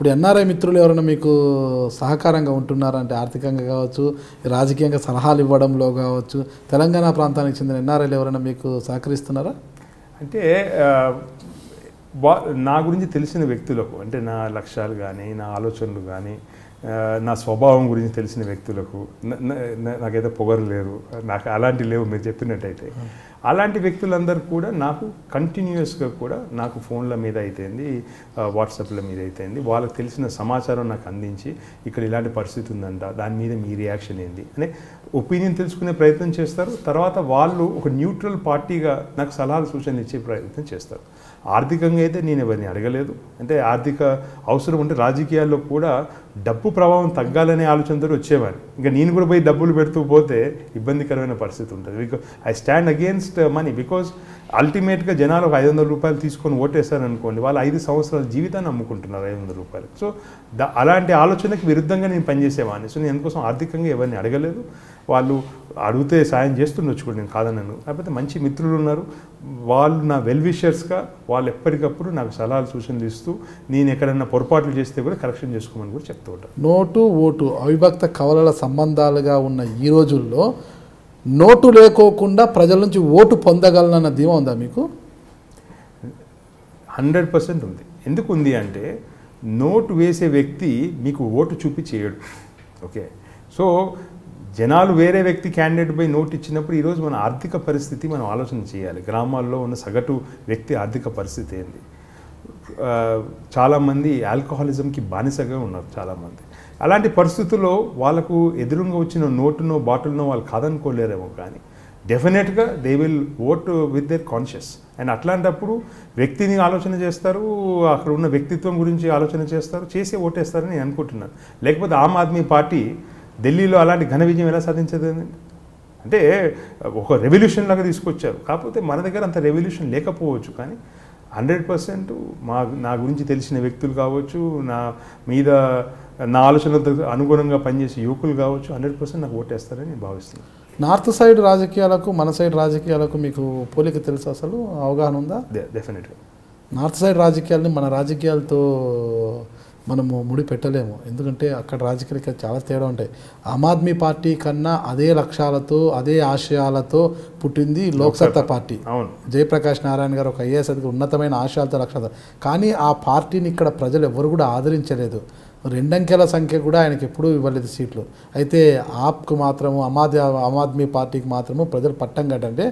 ఇప్పుడు ఎన్ఆర్ఐ మిత్రులు ఎవరైనా మీకు సహకారంగా ఉంటున్నారా అంటే ఆర్థికంగా కావచ్చు, రాజకీయంగా సలహాలు ఇవ్వడంలో కావచ్చు, తెలంగాణ ప్రాంతానికి చెందిన ఎన్ఆర్ఐలు ఎవరైనా మీకు సహకరిస్తున్నారా? అంటే నా గురించి తెలిసిన వ్యక్తులకు, అంటే నా లక్ష్యాలు కానీ నా ఆలోచనలు కానీ నా స్వభావం గురించి తెలిసిన వ్యక్తులకు, నాకైతే పొగరు లేదు, నాకు అలాంటివి లేవు మీరు చెప్పినట్టయితే, అలాంటి వ్యక్తులందరూ కూడా నాకు కంటిన్యూస్గా కూడా నాకు ఫోన్ల మీద అయితేంది, వాట్సాప్ల మీద అయితేంది, వాళ్ళకి తెలిసిన సమాచారం నాకు అందించి ఇక్కడ ఇలాంటి పరిస్థితి ఉందంట, దాని మీద మీ రియాక్షన్ ఏంది అనే ఒపీనియన్ తెలుసుకునే ప్రయత్నం చేస్తారు. తర్వాత వాళ్ళు ఒక న్యూట్రల్ పార్టీగా నాకు సలహాలు సూచనలు ఇచ్చే ప్రయత్నం చేస్తారు. ఆర్థికంగా అయితే నేను ఎవరిని అడగలేదు. అంటే ఆర్థిక అవసరం ఉంటే రాజకీయాల్లో కూడా డబ్బు ప్రభావం తగ్గాలనే ఆలోచనతో వచ్చేవారు. ఇంకా నేను కూడా పోయి డబ్బులు పెడుతూ పోతే ఇబ్బందికరమైన పరిస్థితి ఉంటుంది. Because I stand against money. Because అల్టిమేట్గా జనాలు ఒక 500 రూపాయలు తీసుకొని ఓటేశారనుకోండి, వాళ్ళు 5 సంవత్సరాల జీవితాన్ని అమ్ముకుంటున్నారు 500 రూపాయలు. సో అలాంటి ఆలోచనకి విరుద్ధంగా నేను పనిచేసేవాడిని. సో నేను అందుకోసం ఆర్థికంగా ఎవరిని అడగలేదు. వాళ్ళు అడిగితే సాయం చేస్తుండొచ్చు కూడా, నేను కాదన్నాను. కాకపోతే మంచి మిత్రులు ఉన్నారు, వాళ్ళు నా వెల్ విషర్స్గా వాళ్ళు ఎప్పటికప్పుడు నాకు సలహాలు సూచనలు ఇస్తూ నేను ఎక్కడన్నా పొరపాట్లు చేస్తే కూడా కరెక్షన్ చేసుకోమని కూడా చెప్తూ ఉంటాను. నోటు ఓటు అవిభక్త కవలల సంబంధాలుగా ఉన్న ఈ రోజుల్లో నోటు లేకోకుండా ప్రజల నుంచి ఓటు పొందగలనన్న ధీమా ఉందా మీకు? 100% ఉంది. ఎందుకు ఉంది అంటే నోటు వేసే వ్యక్తి మీకు ఓటు చూపి చేయడు. ఓకే, సో జనాలు వేరే వ్యక్తి క్యాండిడేట్ పై నోటు ఇచ్చినప్పుడు ఈరోజు మన ఆర్థిక పరిస్థితి మనం ఆలోచన చేయాలి. గ్రామాల్లో ఉన్న సగటు వ్యక్తి ఆర్థిక పరిస్థితి ఏంది? చాలామంది ఆల్కహాలిజంకి బానిసగా ఉన్నారు చాలామంది. అలాంటి పరిస్థితుల్లో వాళ్ళకు ఎదురుగా వచ్చిన నోటునో బాటిల్నో వాళ్ళు కాదనుకోలేరేమో, కానీ డెఫినెట్గా they will vote with their conscious. And అట్లాంటప్పుడు వ్యక్తిని ఆలోచన చేస్తారు, అక్కడ ఉన్న వ్యక్తిత్వం గురించి ఆలోచన చేస్తారు, చేసి ఓటేస్తారని నేను అనుకుంటున్నాను. లేకపోతే ఆమ్ ఆద్మీ పార్టీ ఢిల్లీలో అలాంటి ఘన విజయం ఎలా సాధించదు? అంటే ఒక రెవల్యూషన్ లాగా తీసుకొచ్చారు. కాకపోతే మన దగ్గర అంత రెవల్యూషన్ లేకపోవచ్చు, కానీ 100% నా గురించి తెలిసిన వ్యక్తులు కావచ్చు, నా మీద నా ఆలోచనలతో అనుగుణంగా పనిచేసే యువకులు కావచ్చు, 100% నాకు ఓటేస్తారని నేను భావిస్తున్నాను. నార్త్ సైడ్ రాజకీయాలకు మన సైడ్ రాజకీయాలకు మీకు పోలిక తెలుసు, అసలు అవగాహన ఉందా? డెఫినెట్గా నార్త్ సైడ్ రాజకీయాలని మన రాజకీయాలతో మనము ముడి పెట్టలేము. ఎందుకంటే అక్కడ రాజకీయాలకి చాలా తేడా ఉంటాయి. ఆమ్ ఆద్మీ పార్టీ కన్నా అదే లక్ష్యాలతో అదే ఆశయాలతో పుట్టింది లోక్సత్తా పార్టీ. అవును, జయప్రకాష్ నారాయణ గారు ఒక ఐఏఎస్ అధికారి, ఉన్నతమైన ఆశయాలతో లక్ష్యాలతో. కానీ ఆ పార్టీని ఇక్కడ ప్రజలు ఎవరు కూడా ఆదరించలేదు. 2 అంకెల సంఖ్య కూడా ఆయనకి ఎప్పుడూ ఇవ్వలేదు సీట్లు. అయితే ఆప్కు మాత్రము ఆమ్ ఆద్మీ పార్టీకి మాత్రము ప్రజలు పట్టం కట్టంటే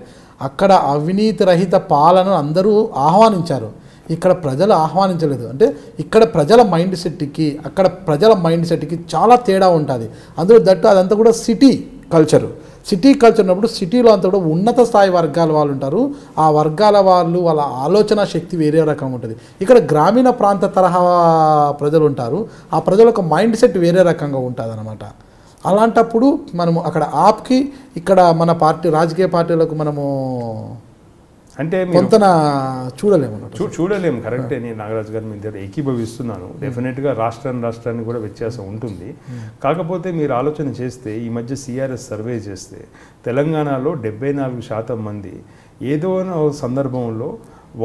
అక్కడ అవినీతి రహిత పాలన అందరూ ఆహ్వానించారు. ఇక్కడ ప్రజలు ఆహ్వానించలేదు. అంటే ఇక్కడ ప్రజల మైండ్ సెట్కి అక్కడ ప్రజల మైండ్ సెట్కి చాలా తేడా ఉంటుంది. అందులో అదంతా కూడా సిటీ కల్చరు. సిటీ కల్చర్ ఉన్నప్పుడు సిటీలో అంతా కూడా ఉన్నత స్థాయి వర్గాల వాళ్ళు ఉంటారు. ఆ వర్గాల వాళ్ళు వాళ్ళ ఆలోచన శక్తి వేరే రకంగా ఉంటుంది. ఇక్కడ గ్రామీణ ప్రాంత తరహా ప్రజలు ఉంటారు. ఆ ప్రజల యొక్క మైండ్ సెట్ వేరే రకంగా ఉంటుంది అన్నమాట. అలాంటప్పుడు మనము అక్కడ ఆప్కి ఇక్కడ మన పార్టీ రాజకీయ పార్టీలకు మనము అంటే కొంత చూడలేము. చూడలేము, కరెక్టే. నేను నాగరాజు గారి మీద ఏకీభవిస్తున్నాను. డెఫినెట్గా రాష్ట్రాన్ని కూడా వ్యత్యాసం ఉంటుంది. కాకపోతే మీరు ఆలోచన చేస్తే ఈ మధ్య సిఆర్ఎస్ సర్వే చేస్తే తెలంగాణలో 74% మంది ఏదో సందర్భంలో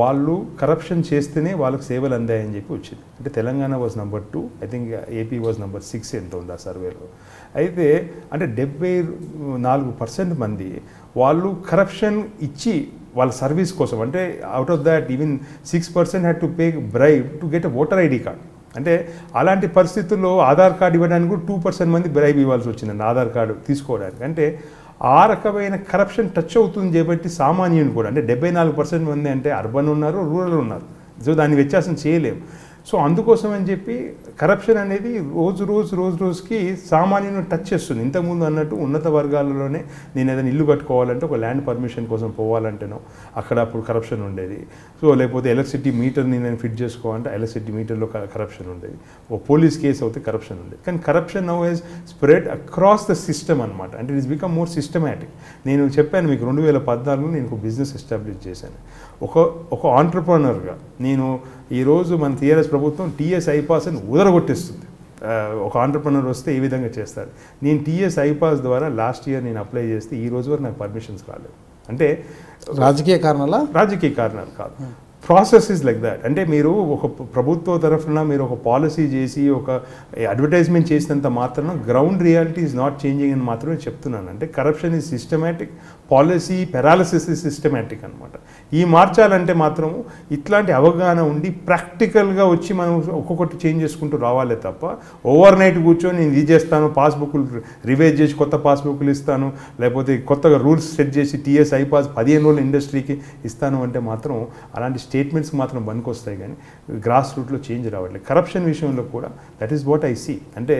వాళ్ళు కరప్షన్ చేస్తేనే వాళ్ళకి సేవలు అందాయని చెప్పి వచ్చింది. అంటే Telangana was number 2, I think AP was number 6 ఎంత ఉంది ఆ సర్వేలో. అయితే అంటే 74% మంది వాళ్ళు కరప్షన్ ఇచ్చి వాళ్ళ సర్వీస్ కోసం, అంటే out of that even 6% had to pay bribe to get a voter ID card. అంటే అలాంటి పరిస్థితుల్లో ఆధార్ కార్డు ఇవ్వడానికి కూడా 2% మంది బ్రైబ్ ఇవ్వాల్సి వచ్చిందండి ఆధార్ కార్డు తీసుకోవడానికి. అంటే ఆ రకమైన కరప్షన్ టచ్ అవుతుంది కాబట్టి సామాన్యుని కూడా, అంటే 74% మంది అంటే అర్బన్ ఉన్నారు, రూరల్ ఉన్నారు. సో దాన్ని వ్యత్యాసం చేయలేము. సో అందుకోసం అని చెప్పి కరప్షన్ అనేది రోజుకి సామాన్యుని టచ్ చేస్తుంది. ఇంతకుముందు అన్నట్టు ఉన్నత వర్గాలలోనే నేను ఏదైనా ఇల్లు కట్టుకోవాలంటే ఒక ల్యాండ్ పర్మిషన్ కోసం పోవాలంటేనో అక్కడ అప్పుడు కరప్షన్ ఉండేది. సో లేకపోతే ఎలక్ట్రిసిటీ మీటర్ని నేను ఫిట్ చేసుకోవాలంటే ఎలక్ట్రిసిటీ మీటర్లో కరప్షన్ ఉండేది. ఓ పోలీస్ కేసు అయితే కరప్షన్ ఉండేది. కానీ corruption now has spread across the system అనమాట. అంటే ఇట్స్ బికమ్ మోర్ సిస్టమేటిక్. నేను చెప్పాను మీకు 2014లో నేను ఒక బిజినెస్ ఎస్టాబ్లిష్ చేశాను. ఒక ఆంటర్ప్రనర్గా నేను ఈరోజు మన టీఆర్ఎస్ ప్రభుత్వం టీఎస్ ఐపాస్ అని ఉదరగొట్టేస్తుంది. ఒక ఆంటర్ప్రనర్ వస్తే ఏ విధంగా చేస్తారు. నేను టీఎస్ ఐపాస్ ద్వారా లాస్ట్ ఇయర్ నేను అప్లై చేస్తే ఈ రోజు వరకు నాకు పర్మిషన్స్ రాలేదు. అంటే రాజకీయ కారణాలు కాదు. Process is like that. అంటే మీరు ఒక ప్రభుత్వ తరఫున మీరు ఒక పాలసీ చేసి ఒక అడ్వర్టైజ్మెంట్ చేసినంత మాత్రం ground reality is not changing అని మాత్రమే చెప్తున్నాను. అంటే corruption is systematic, policy paralysis is systematic అనమాట. ఈ మార్చాలంటే మాత్రము ఇట్లాంటి అవగాహన ఉండి ప్రాక్టికల్గా వచ్చి మనం ఒక్కొక్కటి చేంజ్ చేసుకుంటూ రావాలే తప్ప ఓవర్ నైట్ కూర్చొని నేను ఇది చేస్తాను, పాస్బుక్లు రివైజ్ చేసి కొత్త పాస్బుక్లు ఇస్తాను, లేకపోతే కొత్తగా రూల్స్ సెట్ చేసి టీఎస్ ఐపాస్ 15 రోజులు ఇండస్ట్రీకి ఇస్తాను అంటే మాత్రం అలాంటి స్టేట్మెంట్స్కి మాత్రం పనికొస్తాయి, కానీ గ్రాస్ రూట్లో చేంజ్ రావట్లేదు. కరప్షన్ విషయంలో కూడా that is what I see. అంటే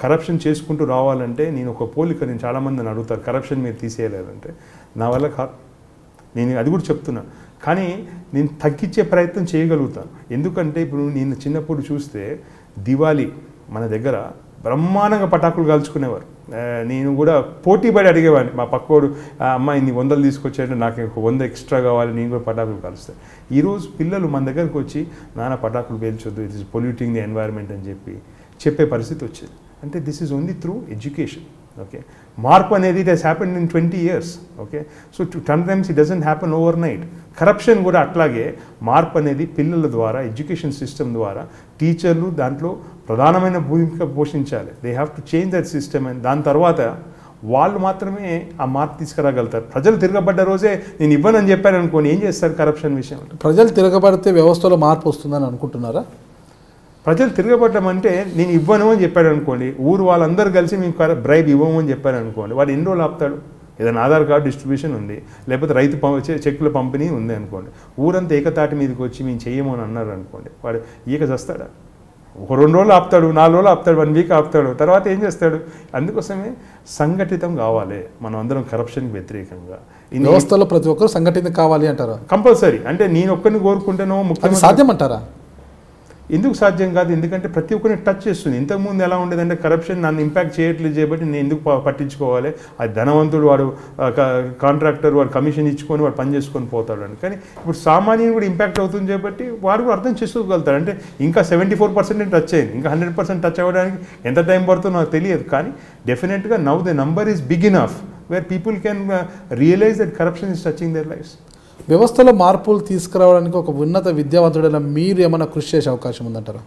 కరప్షన్ చేసుకుంటూ రావాలంటే నేను ఒక పోలిక, నేను చాలామందిని అడుగుతారు కరప్షన్ మీరు తీసేయలేదంటే నా వల్ల నేను అది కూడా చెప్తున్నాను, కానీ నేను తగ్గించే ప్రయత్నం చేయగలుగుతాను. ఎందుకంటే ఇప్పుడు నేను చిన్నప్పుడు చూస్తే దివాళీ మన దగ్గర బ్రహ్మాండంగా పటాకులు కాల్చుకునేవారు. నేను కూడా పోటీపడి అడిగేవాడిని, మా పక్కోడు అమ్మాయి నీ 100 తీసుకొచ్చాడంటే నాకు 100 ఎక్స్ట్రా కావాలి, నేను కూడా పటాకులు కాలుస్తాను. ఈరోజు పిల్లలు మన దగ్గరకు వచ్చి నాన్న పటాకులు పేల్చొద్దు, it is polluting the environment అని చెప్పే పరిస్థితి వచ్చింది. అంటే this is only through education. Okay, మార్పు అనేది it has happened in 20 years. Okay, so sometimes it doesn't happen overnight. Corruption కూడా అట్లాగే మార్పు అనేది పిల్లల ద్వారా, ఎడ్యుకేషన్ సిస్టమ్ ద్వారా, టీచర్లు దాంట్లో ప్రధానమైన భూమిక పోషించాలి. They have to change that system. And దాని తర్వాత వాళ్ళు మాత్రమే ఆ మార్పు తీసుకురాగలుగుతారు. ప్రజలు తిరగబడ్డ రోజే నేను ఇవ్వనని చెప్పాను అనుకోండి, ఏం చేస్తారు కరప్షన్ విషయం? ప్రజలు తిరగబడితే వ్యవస్థలో మార్పు వస్తుందని అనుకుంటున్నారా? ప్రజలు తిరగబడ్డం అంటే నేను ఇవ్వను అని చెప్పాడు అనుకోండి, ఊరు వాళ్ళందరూ కలిసి మీకు బ్రైబ్ ఇవ్వము అని చెప్పారు అనుకోండి, వాడు ఎన్ని రోజులు ఆపుతాడు? ఏదైనా ఆధార్ కార్డు డిస్ట్రిబ్యూషన్ ఉంది, లేకపోతే రైతు చెక్కుల పంపిణీ ఉంది అనుకోండి, ఊరంతా ఏకతాటి మీదకి వచ్చి మేము చెయ్యము అని అన్నారు అనుకోండి, వాడు ఈక చేస్తాడా? ఒక 2 రోజులు ఆపుతాడు, 4 రోజులు ఆపుతాడు, 1 వీక్ ఆపుతాడు, తర్వాత ఏం చేస్తాడు? అందుకోసమే సంఘటితం కావాలి మనం అందరం కరప్షన్కి వ్యతిరేకంగా. వ్యవస్థలో ప్రతి ఒక్కరు సంఘటితం కావాలి అంటారా? కంపల్సరీ. అంటే నేను ఒక్కరిని కోరుకుంటేనో ముఖ్యమంత్రి సాధ్యం అంటారా? ఎందుకు సాధ్యం కాదు? ఎందుకంటే ప్రతి ఒక్కరిని టచ్ చేస్తుంది. ఇంతకుముందు ఎలా ఉండేదంటే కరప్షన్ నన్ను ఇంపాక్ట్ చేయట్లేదు చేయబట్టి నేను ఎందుకు పట్టించుకోవాలి, అది ధనవంతుడు వాడు కాంట్రాక్టర్ వాడు కమిషన్ ఇచ్చుకొని వాడు పని చేసుకొని పోతాడు అని. కానీ ఇప్పుడు సామాన్యుని కూడా ఇంపాక్ట్ అవుతుంది కాబట్టి వాడు కూడా అర్థం చేసుకోగలుగుతాడు. అంటే ఇంకా 74% టచ్ అయింది, ఇంకా 100% టచ్ అవ్వడానికి ఎంత టైం పడుతుందో నాకు తెలియదు. కానీ డెఫినెట్గా now the number is big enough where people can realize that corruption is touching their lifes. వ్యవస్థలో మార్పులు తీసుకురావడానికి ఒక ఉన్నత విద్యావంతుడైన మీరు ఏమైనా కృషి చేసే అవకాశం ఉందంటారా?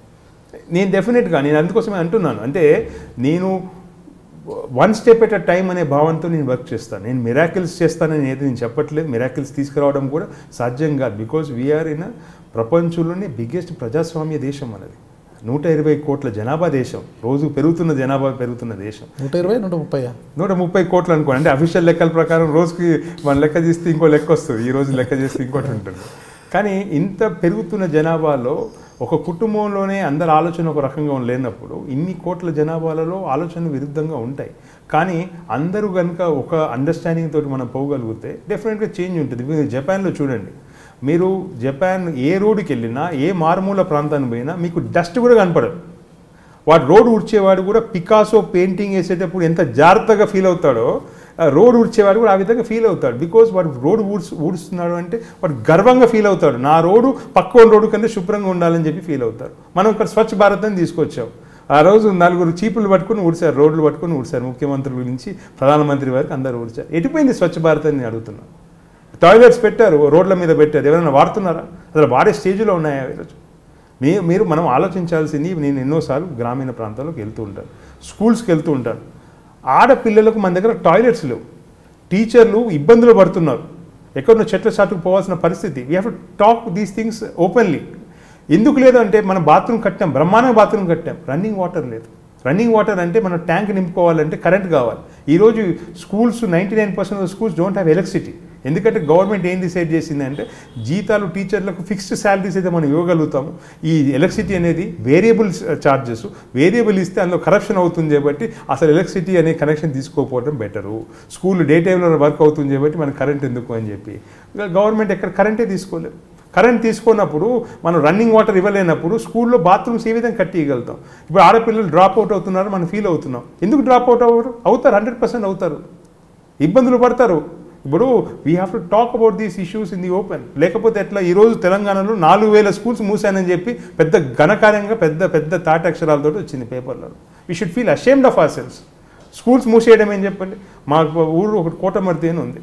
నేను డెఫినెట్గా నేను అందుకోసమే అంటున్నాను. అంటే నేను 1 step at a time అనే భావంతో నేను వర్క్ చేస్తాను. నేను మిరాకిల్స్ చేస్తానని ఏది నేను చెప్పట్లేదు. మిరాకిల్స్ తీసుకురావడం కూడా సాధ్యం కాదు. బికాజ్ వీఆర్ ఇన్ ప్రపంచంలోనే బిగ్గెస్ట్ ప్రజాస్వామ్య దేశం అనేది. 120 కోట్ల జనాభా దేశం, రోజు జనాభా పెరుగుతున్న దేశం. 130 కోట్లు అనుకోండి. అంటే అఫీషియల్ లెక్కల ప్రకారం రోజుకి మన లెక్క చేస్తే ఇంకో లెక్క వస్తుంది, ఈ రోజు లెక్క చేస్తే ఇంకోటి ఉంటుంది. కానీ ఇంత పెరుగుతున్న జనాభాలో ఒక కుటుంబంలోనే అందరి ఆలోచన ఒక రకంగా లేనప్పుడు ఇన్ని కోట్ల జనాభాలలో ఆలోచనలు విరుద్ధంగా ఉంటాయి. కానీ అందరూ కనుక ఒక అండర్స్టాండింగ్ తోటి మనం పోగలిగితే డెఫినెట్గా చేంజ్ ఉంటుంది. మీరు జపాన్లో చూడండి, మీరు జపాన్ ఏ రోడ్డుకి వెళ్ళినా, ఏ మారుమూల ప్రాంతానికి పోయినా మీకు డస్ట్ కూడా కనపడదు. వాడు రోడ్డు ఊడ్చేవాడు కూడా పికాసో పెయింటింగ్ వేసేటప్పుడు ఎంత జాగ్రత్తగా ఫీల్ అవుతాడో, రోడ్ ఊడ్చేవాడు కూడా ఆ విధంగా ఫీల్ అవుతాడు. బికాజ్ వాడు రోడ్డు ఊడుస్తున్నాడు అంటే వాడు గర్వంగా ఫీల్ అవుతాడు. నా రోడ్డు పక్క రోడ్డు కంటే శుభ్రంగా ఉండాలని చెప్పి ఫీల్ అవుతారు. మనం ఇక్కడ స్వచ్ఛ భారత్ అని తీసుకొచ్చాం. ఆ రోజు 4 చీపులు పట్టుకుని ఊడ్చారు, రోడ్లు పట్టుకుని ఊడ్చారు. ముఖ్యమంత్రుల నుంచి ప్రధానమంత్రి వరకు అందరూ ఊడ్చారు. ఎటుపోయింది స్వచ్ఛ భారత్ అని అడుగుతున్నాను. టాయిలెట్స్ పెట్టారు, రోడ్ల మీద పెట్టారు, ఎవరైనా వాడుతున్నారా? అసలు వాడే స్టేజ్లో ఉన్నాయా ఈరోజు? మీరు మనం ఆలోచించాల్సింది. నేను ఎన్నోసార్లు గ్రామీణ ప్రాంతాల్లోకి వెళ్తూ ఉంటాను, స్కూల్స్కి వెళ్తూ ఉంటాను. ఆడపిల్లలకు మన దగ్గర టాయిలెట్స్ లేవు, టీచర్లు ఇబ్బందులు పడుతున్నారు, ఎక్కడో చెట్ల చాటుకు పోవాల్సిన పరిస్థితి. We have to talk these things openly. ఎందుకు లేదంటే మనం బాత్రూమ్ కట్టాం, బ్రహ్మాండంగా బాత్రూమ్ కట్టాం, రన్నింగ్ వాటర్ లేదు. రన్నింగ్ వాటర్ అంటే మనం ట్యాంక్ నింపుకోవాలంటే కరెంట్ కావాలి. ఈరోజు schools 99% of schools don't have electricity. ఎందుకంటే గవర్నమెంట్ ఏం డిసైడ్ చేసిందంటే జీతాలు టీచర్లకు ఫిక్స్డ్ శాలరీస్ అయితే మనం ఇవ్వగలుగుతాము. ఈ ఎలక్ట్రిసిటీ అనేది వేరియబుల్ ఛార్జెస్, వేరియబుల్ ఇస్తే అందులో కరప్షన్ అవుతుంది కాబట్టి అసలు ఎలక్ట్రిసిటీ అనే కనెక్షన్ తీసుకోకపోవడం బెటరు. స్కూల్ డే టైంలో వర్క్ అవుతుంది కాబట్టి మనకు కరెంట్ ఎందుకు అని చెప్పి గవర్నమెంట్ ఎక్కడ కరెంటే తీసుకోలేదు. కరెంట్ తీసుకున్నప్పుడు మనం రన్నింగ్ వాటర్ ఇవ్వలేనప్పుడు స్కూల్లో బాత్రూమ్స్ ఏ విధంగా కట్టియగలుగుతాం? ఇప్పుడు ఆడపిల్లలు డ్రాప్ అవుట్ అవుతున్నారు, మనం ఫీల్ అవుతున్నాం. ఎందుకు డ్రాప్ అవుట్ అవుతారు? 100% అవుతారు, ఇబ్బందులు పడతారు. ఇప్పుడు we have to talk about these issues in the open. లేకపోతే ఎట్లా? ఈరోజు తెలంగాణలో 4000 స్కూల్స్ మూసానని చెప్పి పెద్ద ఘనకార్యంగా పెద్ద తాటి అక్షరాలతో వచ్చింది పేపర్లలో. We should feel ashamed of ourselves. Schools మూసేయడం ఏం చెప్పండి? మా ఊరు ఒకటి కోటమర్తి అని ఉంది,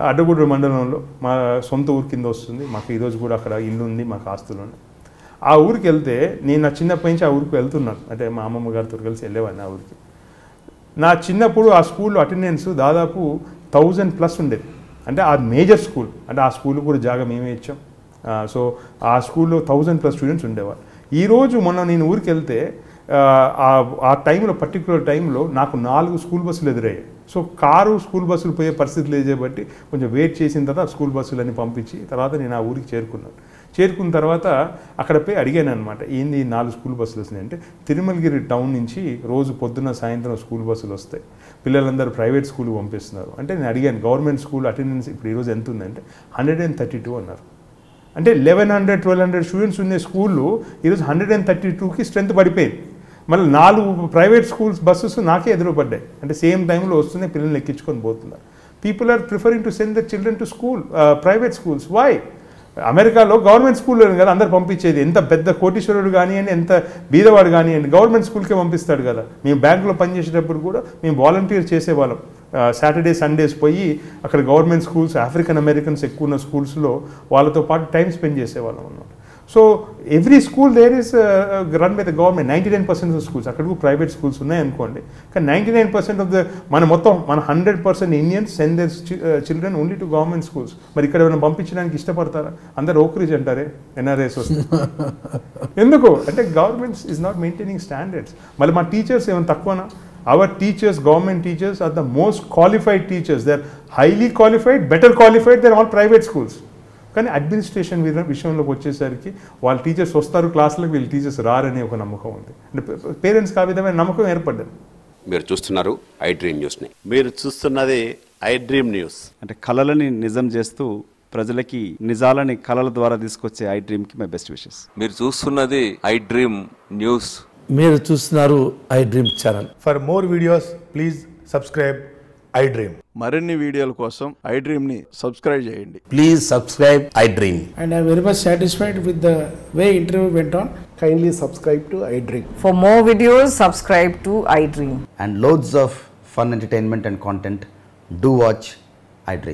అడ్డగూడూరు మండలంలో మా సొంత ఊరి కింద వస్తుంది. మాకు ఈరోజు కూడా అక్కడ ఇల్లు ఉంది, మాకు ఆస్తులు ఉన్నాయి. ఆ ఊరికి వెళ్తే నేను నా చిన్నప్పటి నుంచి ఆ ఊరికి వెళ్తున్నాను, అంటే మా అమ్మమ్మ గారితో కలిసి వెళ్ళేవాడిని ఆ ఊరికి. నా చిన్నప్పుడు ఆ స్కూల్లో అటెండెన్స్ దాదాపు 1000+ ఉండేది. అంటే ఆ మేజర్ స్కూల్, అంటే ఆ స్కూల్ కూడా జాగా మేమే ఇచ్చాం. సో ఆ స్కూల్లో 1000+ స్టూడెంట్స్ ఉండేవారు. ఈరోజు మొన్న నేను ఊరికి వెళ్తే ఆ టైంలో, పర్టికులర్ టైంలో నాకు 4 స్కూల్ బస్సులు ఎదురయ్యాయి. సో కారు స్కూల్ బస్సులు పోయే పరిస్థితి లేదు కాబట్టి కొంచెం వెయిట్ చేసిన తర్వాత స్కూల్ బస్సులన్నీ పంపించి తర్వాత నేను ఆ ఊరికి చేరుకున్నాను. చేరుకున్న తర్వాత అక్కడ పోయి అడిగాను అనమాట, ఏంది 4 స్కూల్ బస్సులు వస్తున్నాయి అంటే, తిరుమలగిరి టౌన్ నుంచి రోజు పొద్దున్న సాయంత్రం స్కూల్ బస్సులు వస్తాయి, పిల్లలందరూ ప్రైవేట్ స్కూల్కి పంపిస్తున్నారు. అంటే నేను అడిగాను, గవర్నమెంట్ స్కూల్ అటెండెన్స్ ఇప్పుడు ఈరోజు ఎంత ఉందంటే 132 అన్నారు. అంటే 1100-1200 స్టూడెంట్స్ ఉండే స్కూళ్ళు ఈరోజు 132కి స్ట్రెంత్ పడిపోయింది. మళ్ళీ 4 ప్రైవేట్ స్కూల్స్ బస్సెస్ నాకే ఎదురుపడ్డాయి. అంటే సేమ్ టైంలో వస్తున్నాయి, పిల్లల్ని ఎక్కించుకొని పోతున్నారు. People are preferring to send their children to school, private schools. Why? అమెరికాలో గవర్నమెంట్ స్కూల్లో కదా అందరు పంపించేది. ఎంత పెద్ద కోటీశ్వరుడు కానివ్వండి, ఎంత బీదవాడు కానివ్వండి, గవర్నమెంట్ స్కూల్కే పంపిస్తాడు కదా. మేము బ్యాంకులో పనిచేసేటప్పుడు కూడా మేము వాలంటీర్ చేసేవాళ్ళం. సాటర్డే సండేస్ పోయి అక్కడ గవర్నమెంట్ స్కూల్స్, ఆఫ్రికన్ అమెరికన్స్ ఎక్కువ ఉన్న స్కూల్స్లో వాళ్ళతో పాటు టైం స్పెండ్ చేసేవాళ్ళం అన్నమాట. So every school there is run by the government. 99% of schools, అక్కడ కూడా ప్రైవేట్ స్కూల్స్ ఉన్నాయనుకోండి, కానీ 99% ఆఫ్ ద మన 100% Indians send their children only to government schools. మరి ఇక్కడ ఏమైనా పంపించడానికి ఇష్టపడతారా? అందరు ఓకరేజ్ అంటారే ఎన్ఆర్ఐస్ వస్తే. ఎందుకు అంటే government is not maintaining standards. మళ్ళీ మా టీచర్స్ ఏమైనా తక్కువనా? Our teachers, government teachers, are the most qualified teachers. They are highly qualified, better qualified than all private schools. కానీ అడ్మినిస్ట్రేషన్ విషయంలోకి వచ్చేసరికి వాళ్ళ టీచర్స్ వస్తారు క్లాసులకు, వీళ్ళ టీచర్స్ రారనే ఒక నమ్మకం ఉంది. అంటే పేరెంట్స్కి ఆ విధమైన నమ్మకం ఏర్పడ్డది. మీరు చూస్తున్నారు ఐ డ్రీమ్ న్యూస్ని. మీరు చూస్తున్నది ఐ డ్రీమ్ న్యూస్. అంటే కళలని నిజం చేస్తూ ప్రజలకి నిజాలని కళల ద్వారా తీసుకొచ్చే ఐ డ్రీమ్కి మై బెస్ట్ విషెస్. మీరు చూస్తున్నది ఐ డ్రీమ్ న్యూస్. మీరు చూస్తున్నారు I dream channel. For more videos please subscribe I dream. మరిన్ని వీడియోల కోసం ఐ డ్రీమ్ని సబ్స్క్రైబ్ చేయండి. Please subscribe I dream. And I'm very much satisfied with the way interview went on. Kindly subscribe to I Dream. For more videos, subscribe to I Dream. And loads of fun entertainment and content. Do watch I Dream.